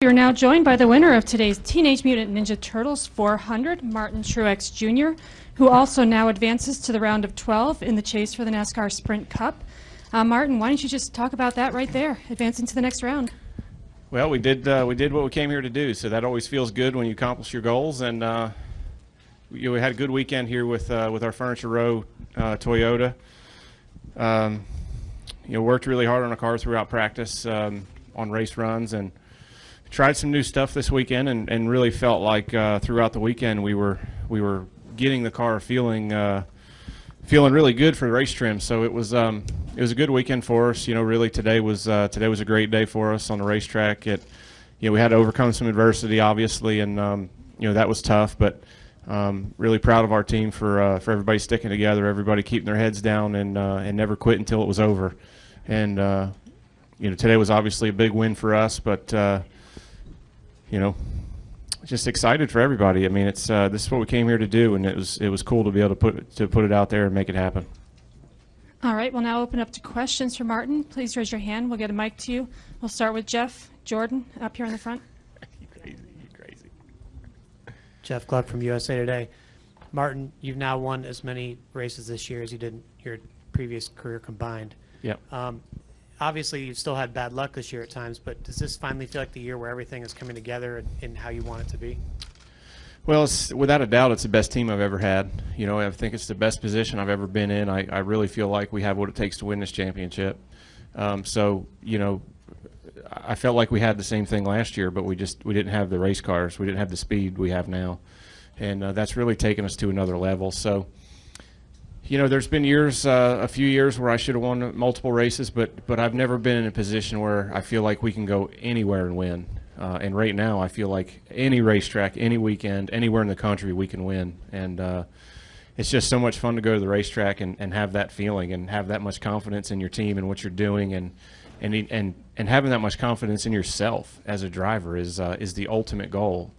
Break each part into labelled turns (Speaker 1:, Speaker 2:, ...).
Speaker 1: We are now joined by the winner of today's Teenage Mutant Ninja Turtles 400, Martin Truex Jr., who also now advances to the round of 12 in the chase for the NASCAR Sprint Cup. Martin, why don't you just talk about that right there, advancing to the next round?
Speaker 2: Well, we did what we came here to do, so that always feels good when you accomplish your goals. And we had a good weekend here with our Furniture Row Toyota. Worked really hard on the car throughout practice, on race runs, and tried some new stuff this weekend, and really felt like throughout the weekend we were getting the car feeling really good for the race trim. So it was a good weekend for us. Really today was a great day for us on the racetrack. We had to overcome some adversity, obviously, and that was tough. But really proud of our team for everybody sticking together, everybody keeping their heads down, and never quit until it was over. And today was obviously a big win for us, but just excited for everybody. I mean, this is what we came here to do, and it was cool to be able to put it out there and make it happen.
Speaker 1: All right, we'll now open up to questions for Martin. Please raise your hand. We'll get a mic to you. We'll start with Jeff Jordan up here in the front.
Speaker 2: You crazy.
Speaker 3: Jeff Gluck from USA Today. Martin, you've now won as many races this year as you did in your previous career combined.
Speaker 2: Yep.
Speaker 3: Obviously, you've still had bad luck this year at times, but does this finally feel like the year where everything is coming together in how you want it to be?
Speaker 2: Well, without a doubt, it's the best team I've ever had. I think it's the best position I've ever been in. I really feel like we have what it takes to win this championship. I felt like we had the same thing last year, but we didn't have the race cars. We didn't have the speed we have now, and that's really taken us to another level. So, there's been a few years where I should have won multiple races, but I've never been in a position where I feel like we can go anywhere and win. And right now, I feel like any racetrack, any weekend, anywhere in the country, we can win. And it's just so much fun to go to the racetrack and have that feeling and have that much confidence in your team and what you're doing, and having that much confidence in yourself as a driver is the ultimate goal.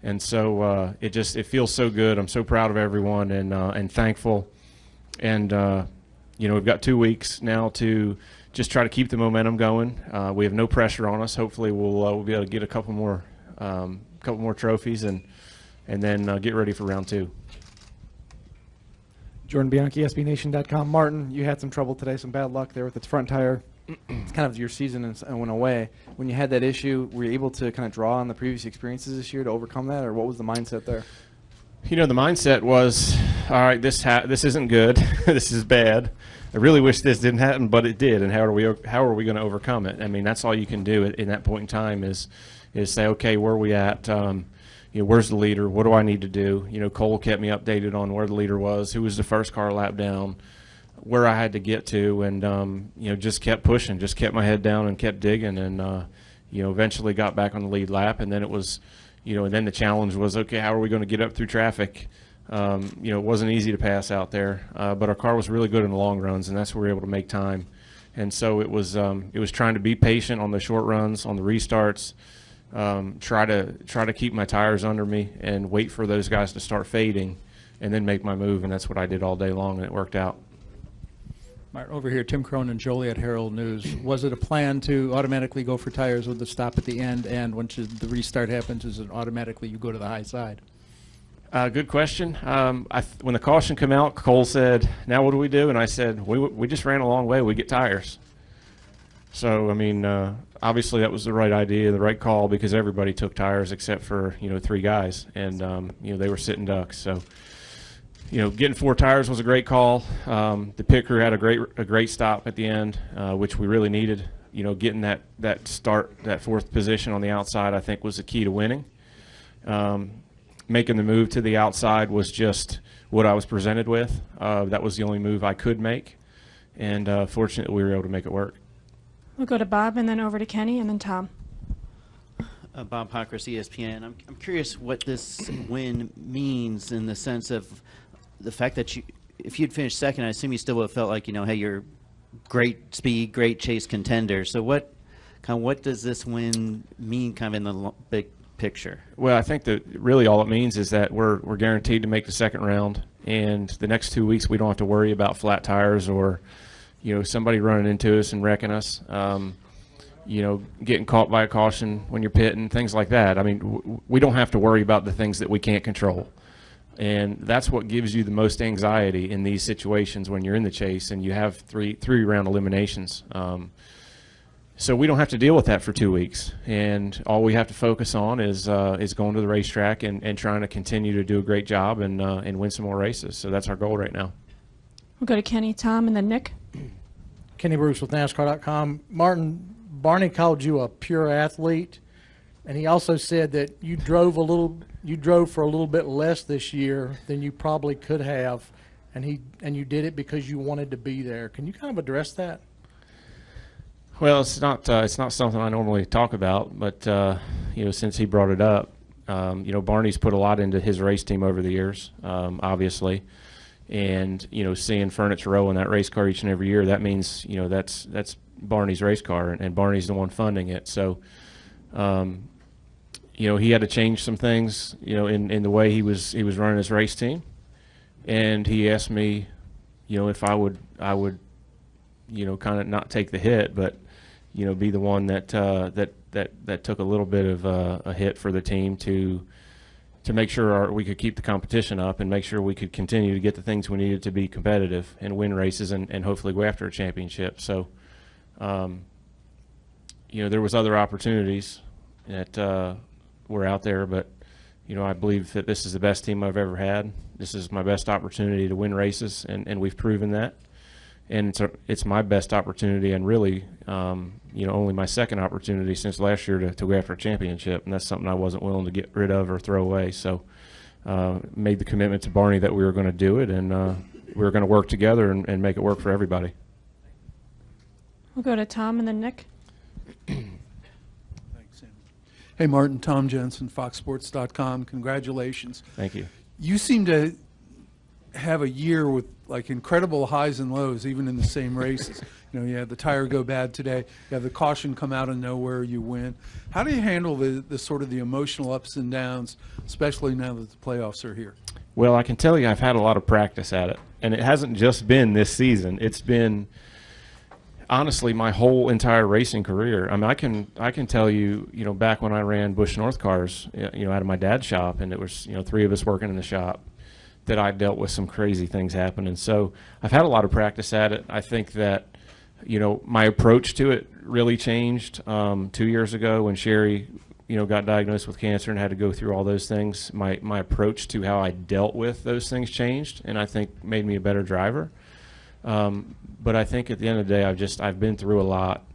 Speaker 2: And so it feels so good. I'm so proud of everyone and thankful. And we've got 2 weeks now to just try to keep the momentum going. We have no pressure on us. Hopefully, we'll be able to get a couple more trophies and then get ready for round 2.
Speaker 4: Jordan Bianchi, SBNation.com. Martin, you had some trouble today, some bad luck there with the front tire. It's kind of your season and went away. When you had that issue, were you able to kind of draw on the previous experiences this year to overcome that, or what was the mindset there?
Speaker 2: The mindset was, all right, this isn't good. This is bad. I really wish this didn't happen, but it did. And how are we going to overcome it? I mean, that's all you can do in that point in time is say, okay, where are we at? Where's the leader? What do I need to do? Cole kept me updated on where the leader was, who was the first car lap down, where I had to get to, and just kept pushing, just kept my head down and kept digging, and eventually got back on the lead lap. And then it was. And then the challenge was, okay, how are we going to get up through traffic? It wasn't easy to pass out there, but our car was really good in the long runs, and that's where we were able to make time. And so it was trying to be patient on the short runs, on the restarts, try to keep my tires under me and wait for those guys to start fading, and then make my move. And that's what I did all day long, and it worked out.
Speaker 5: Martin, over here, Tim Cronin, Joliet Herald News. Was it a plan to automatically go for tires with the stop at the end, and once the restart happens, is it automatically you go to the high side?
Speaker 2: Good question. When the caution came out, Cole said, now what do we do? And I said, we just ran a long way. We get tires. So, I mean, obviously that was the right idea, the right call, because everybody took tires except for, 3 guys. And, they were sitting ducks. So, getting 4 tires was a great call. The pit crew had a great stop at the end, which we really needed. Getting that 4th position on the outside, I think, was the key to winning. Making the move to the outside was just what I was presented with. That was the only move I could make, and fortunately we were able to make it work.
Speaker 1: We'll go to Bob, and then over to Kenny, and then Tom.
Speaker 6: Bob Pockris, ESPN. I'm curious what this win means in the sense of the fact that if you'd finished second, I assume you still would have felt like, hey, you're great speed, great chase contender. So what does this win mean kind of in the big picture?
Speaker 2: Well, I think that really all it means is that we're guaranteed to make the second round, and the next 2 weeks we don't have to worry about flat tires or somebody running into us and wrecking us. getting caught by a caution when you're pitting, things like that. I mean, we don't have to worry about the things that we can't control. And that's what gives you the most anxiety in these situations when you're in the chase and you have three-round eliminations. So we don't have to deal with that for 2 weeks, and all we have to focus on is going to the racetrack and trying to continue to do a great job and win some more races. So that's our goal right now.
Speaker 1: We'll go to Kenny, Tom, and then Nick.
Speaker 7: Kenny Bruce with NASCAR.com. Martin, Barney called you a pure athlete, and he also said that you drove for a little bit less this year than you probably could have, and you did it because you wanted to be there. Can you kind of address that?
Speaker 2: Well, it's not something I normally talk about, but since he brought it up, Barney's put a lot into his race team over the years, obviously, and seeing Furniture Row in that race car each and every year, that means that's Barney's race car, and Barney's the one funding it. So, he had to change some things, in the way he was running his race team, and he asked me, if I would kind of not take the hit, but be the one that took a little bit of a hit for the team to make sure we could keep the competition up and make sure we could continue to get the things we needed to be competitive and win races and hopefully go after a championship. So, there was other opportunities that were out there, but I believe that this is the best team I've ever had. This is my best opportunity to win races, and we've proven that. And it's my best opportunity, and really, only my second opportunity since last year to go after a championship, and that's something I wasn't willing to get rid of or throw away. So, made the commitment to Barney that we were going to do it, and we were going to work together and make it work for everybody.
Speaker 1: We'll go to Tom and then Nick.
Speaker 5: Thanks, Sam. Hey, Martin, Tom Jensen, FoxSports.com. Congratulations.
Speaker 2: Thank you.
Speaker 5: You seem to have a year with like incredible highs and lows, even in the same races. You have the tire go bad today. You have the caution come out of nowhere. You win. How do you handle the sort of the emotional ups and downs, especially now that the playoffs are here?
Speaker 2: Well, I can tell you I've had a lot of practice at it, and it hasn't just been this season. It's been honestly my whole entire racing career. I mean, I can tell you, back when I ran Busch North cars, out of my dad's shop, and it was, 3 of us working in the shop, that I dealt with some crazy things happening. So I've had a lot of practice at it. I think that, my approach to it really changed 2 years ago when Sherry, got diagnosed with cancer and had to go through all those things. My approach to how I dealt with those things changed, and I think made me a better driver. But I think at the end of the day, I've been through a lot.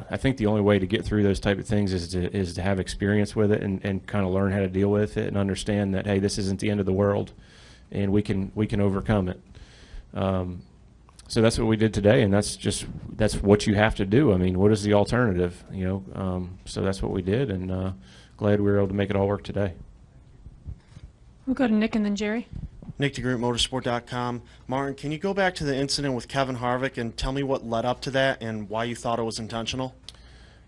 Speaker 2: I think the only way to get through those type of things is to have experience with it and kind of learn how to deal with it and understand that, hey, this isn't the end of the world, and we can overcome it. So that's what we did today, and that's what you have to do. I mean, what is the alternative? So that's what we did, and glad we were able to make it all work today.
Speaker 1: We'll go to Nick and then Jerry.
Speaker 8: Nick DeGroot, Motorsport.com. Martin, can you go back to the incident with Kevin Harvick and tell me what led up to that and why you thought it was intentional?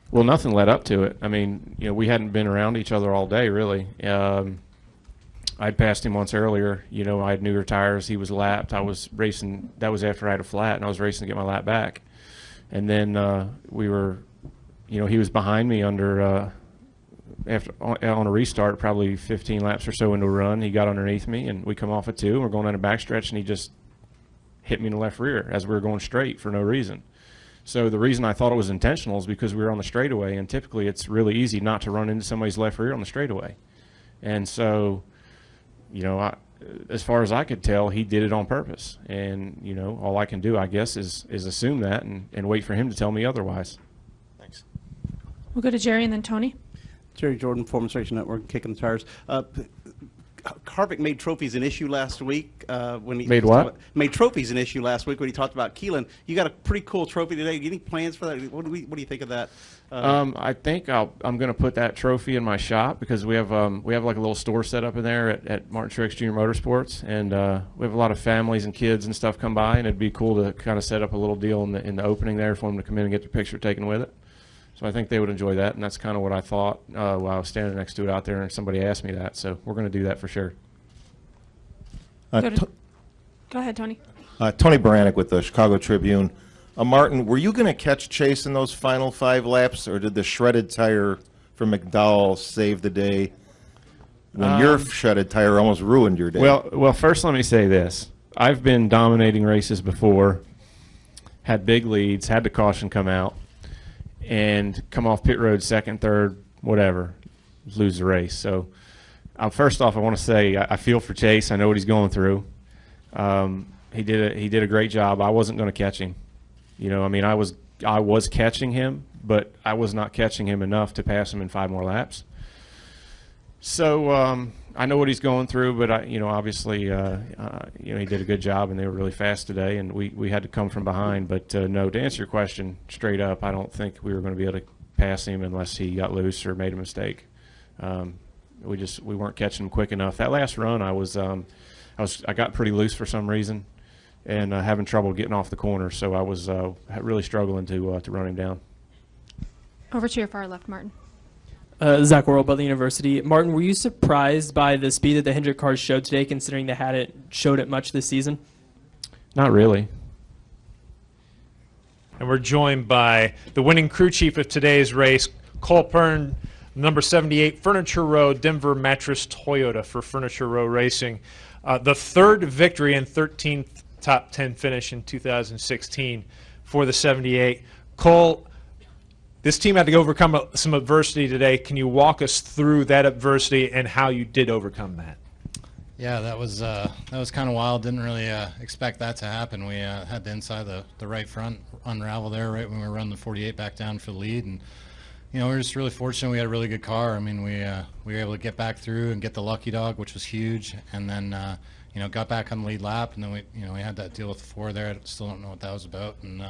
Speaker 2: Well, nothing led up to it. I mean, we hadn't been around each other all day, really. I'd passed him once earlier. I had newer tires. He was lapped. I was racing. That was after I had a flat, and I was racing to get my lap back. And then we were, he was behind me under on a restart, probably 15 laps or so into a run. He got underneath me, and we come off at 2, and we're going down a backstretch, and he just hit me in the left rear as we were going straight for no reason. So the reason I thought it was intentional is because we were on the straightaway, and typically it's really easy not to run into somebody's left rear on the straightaway. And so, as far as I could tell, he did it on purpose. And, all I can do, I guess, is assume that and wait for him to tell me otherwise.
Speaker 8: Thanks.
Speaker 1: We'll go to Jerry and then Tony.
Speaker 9: Jerry Jordan, Performance Racing Network, Kicking the Tires. Harvick made trophies an issue last week. When he
Speaker 2: made what?
Speaker 9: Made trophies an issue last week when he talked about Keelan. You got a pretty cool trophy today. Any plans for that? What do you think of that?
Speaker 2: I think I'm going to put that trophy in my shop because we have like a little store set up in there at Martin Truex Jr. Motorsports, and we have a lot of families and kids and stuff come by, and it'd be cool to kind of set up a little deal in the opening there for them to come in and get their picture taken with it. So I think they would enjoy that, and that's kind of what I thought while I was standing next to it out there, and somebody asked me that. So we're going to do that for sure.
Speaker 1: Go ahead, Tony.
Speaker 10: Tony Baranek with the Chicago Tribune. Martin, were you going to catch Chase in those final 5 laps, or did the shredded tire from McDowell save the day when your shredded tire almost ruined your day?
Speaker 2: Well, first let me say this. I've been dominating races before, had big leads, had the caution come out, and come off pit road second, third, whatever, lose the race. So first off, I want to say I feel for Chase. I know what he's going through. He did a great job. I wasn't going to catch him. You know, I mean, I was catching him, but I was not catching him enough to pass him in 5 more laps. So I know what he's going through, but obviously, he did a good job, and they were really fast today, and we had to come from behind. But no, to answer your question straight up, I don't think we were going to be able to pass him unless he got loose or made a mistake. We weren't catching him quick enough. That last run, I got pretty loose for some reason, and having trouble getting off the corner, so I was really struggling to run him down.
Speaker 1: Over to your far left, Martin.
Speaker 11: Zach Worrell, Butler University. Martin, were you surprised by the speed that the Hendrick cars showed today, considering they hadn't showed it much this season?
Speaker 2: Not really.
Speaker 12: And we're joined by the winning crew chief of today's race, Cole Pern, number 78, Furniture Row, Denver Mattress Toyota for Furniture Row Racing. The third victory and 13th top 10 finish in 2016 for the 78. Cole, this team had to overcome some adversity today. Can you walk us through that adversity and how you did overcome that?
Speaker 13: Yeah, that was kind of wild. Didn't really expect that to happen. We had the inside the right front unravel there right when we were running the 48 back down for the lead, and we were just really fortunate. We had a really good car. I mean, we were able to get back through and get the lucky dog, which was huge, and then got back on the lead lap, and then we had that deal with the 4 there. I still don't know what that was about, and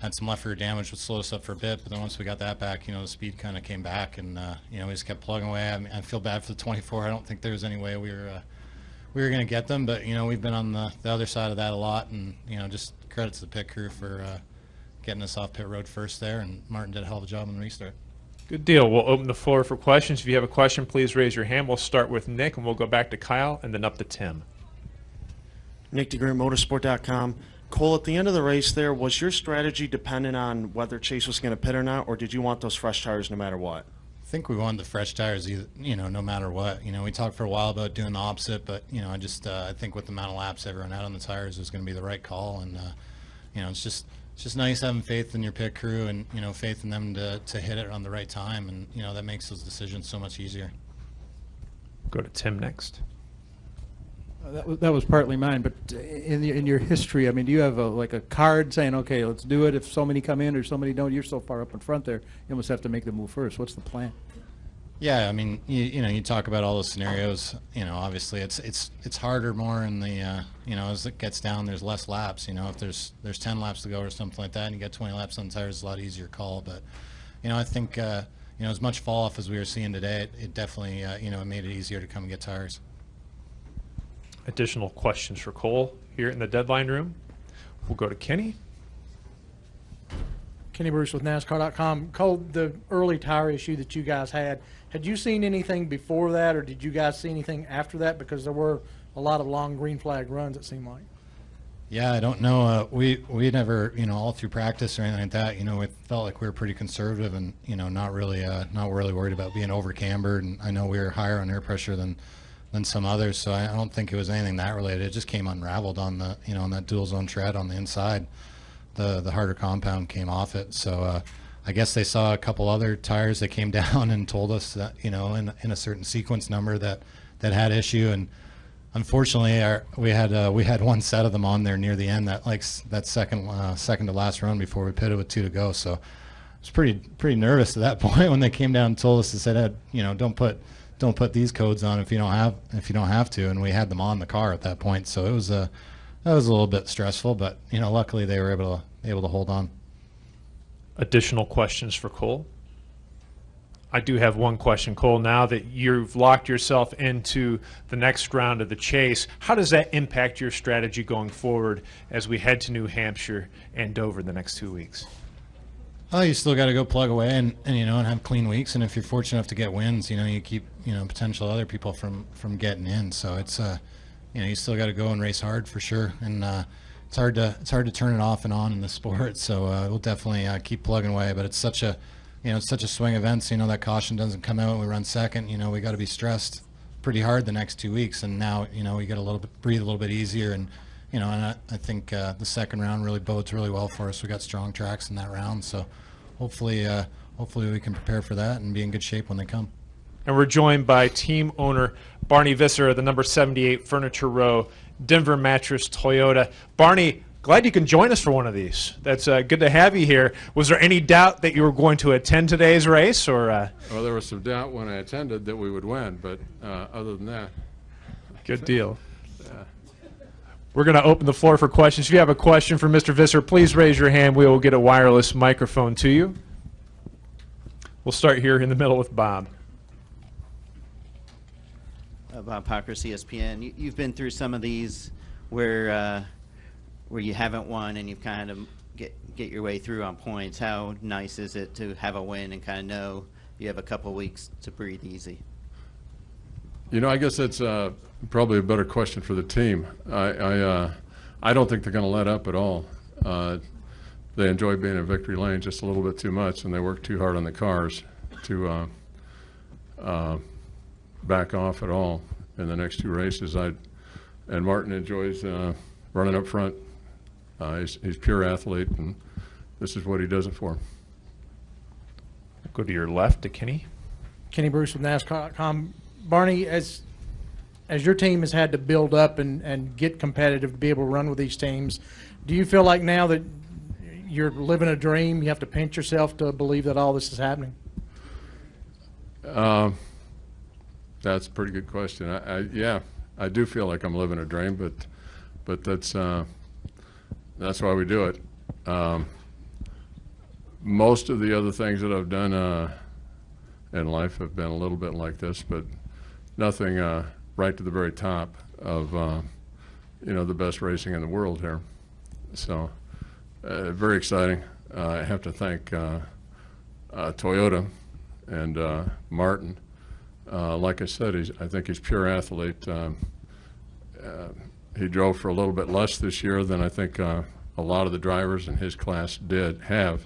Speaker 13: had some left rear damage, which slowed us up for a bit. But then once we got that back, the speed kind of came back, and we just kept plugging away. I mean, I feel bad for the 24. I don't think there was any way we were going to get them, but we've been on the other side of that a lot, and just credit to the pit crew for getting us off pit road first there, and Martin did a hell of a job on the restart.
Speaker 12: Good deal. We'll open the floor for questions. If you have a question, please raise your hand. We'll start with Nick, and we'll go back to Kyle, and then up to Tim.
Speaker 8: Nick DeGroot, Motorsport.com. Cole, at the end of the race there, was your strategy dependent on whether Chase was going to pit or not, or did you want those fresh tires no matter what?
Speaker 13: I think we wanted the fresh tires, no matter what. We talked for a while about doing the opposite, but I think with the amount of laps everyone had on the tires, it was going to be the right call, and it's just nice having faith in your pit crew and faith in them to hit it on the right time, and that makes those decisions so much easier.
Speaker 12: Go to Tim next.
Speaker 4: That was partly mine, but in your history, I mean, do you have a card saying, okay, let's do it if so many come in or so many don't? You're so far up in front there, you almost have to make the move first. What's the plan?
Speaker 13: Yeah, I mean, you talk about all those scenarios. Obviously it's harder more in the as it gets down, there's less laps. If there's 10 laps to go or something like that, and you get 20 laps on the tires, it's a lot easier call. But I think as much fall off as we were seeing today, it definitely it made it easier to come and get tires.
Speaker 12: Additional questions for Cole here in the deadline room. We'll go to Kenny.
Speaker 7: Kenny Bruce with NASCAR.com. Cole, the early tire issue that you guys had you seen anything before that, or did you guys see anything after that? Because there were a lot of long green flag runs, it seemed like.
Speaker 13: Yeah, I don't know. We never, all through practice or anything like that, we felt like we were pretty conservative and, not really worried about being over cambered. And I know we were higher on air pressure than some others, so I don't think it was anything that related. It just came unraveled on the, on that dual zone tread on the inside. The harder compound came off it. So I guess they saw a couple other tires that came down and told us that, in a certain sequence number that had issue. And unfortunately, we had one set of them on there near the end, that second to last run before we pitted with 2 to go. So I was pretty nervous at that point when they came down and told us to say, don't put these codes on if you don't have to. And we had them on the car at that point, so it was that was a little bit stressful. But luckily they were able to hold on.
Speaker 12: Additional questions for Cole? I do have one question, Cole. Now that you've locked yourself into the next round of the chase, how does that impact your strategy going forward as we head to New Hampshire and Dover the next 2 weeks?
Speaker 13: Oh, you still got to go plug away and have clean weeks. And if you're fortunate enough to get wins, you keep potential other people from getting in. So it's you still got to go and race hard for sure. And it's hard to turn it off and on in the sport. So we'll definitely keep plugging away. But it's such a it's such a swing event. So that caution doesn't come out. We run second. We got to be stressed pretty hard the next 2 weeks. And now we get breathe a little bit easier. And and I think the second round really bodes really well for us. We got strong tracks in that round. So hopefully we can prepare for that and be in good shape when they come.
Speaker 12: And we're joined by team owner Barney Visser of the number 78 Furniture Row Denver Mattress Toyota. Barney, glad you can join us for one of these. That's good to have you here. Was there any doubt that you were going to attend today's race, or?
Speaker 14: Well, there was some doubt when I attended that we would win, but other than that,
Speaker 12: good deal. We're going to open the floor for questions. If you have a question for Mr. Visser, please raise your hand. We will get a wireless microphone to you. We'll start here in the middle with Bob.
Speaker 6: Bob Pockris, ESPN. You've been through some of these where you haven't won and you've kind of get your way through on points. How nice is it to have a win and kind of know you have a couple weeks to breathe easy?
Speaker 14: I guess that's probably a better question for the team. I don't think they're going to let up at all. They enjoy being in victory lane just a little bit too much, and they work too hard on the cars to back off at all in the next two races. And Martin enjoys running up front. He's pure athlete, and this is what he does it for.
Speaker 12: Go to your left to Kenny.
Speaker 7: Kenny Bruce with NASCAR.com. Barney, as your team has had to build up and get competitive to be able to run with these teams, do you feel like now that you're living a dream, you have to pinch yourself to believe that all this is happening?
Speaker 14: That's a pretty good question. Yeah, I do feel like I'm living a dream, but that's why we do it. Most of the other things that I've done in life have been a little bit like this, but nothing right to the very top of the best racing in the world here. So very exciting. I have to thank Toyota and Martin. Like I said, I think he's pure athlete. He drove for a little bit less this year than I think a lot of the drivers in his class have,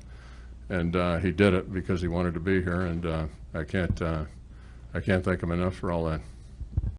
Speaker 14: and he did it because he wanted to be here. And I can't thank him enough for all that.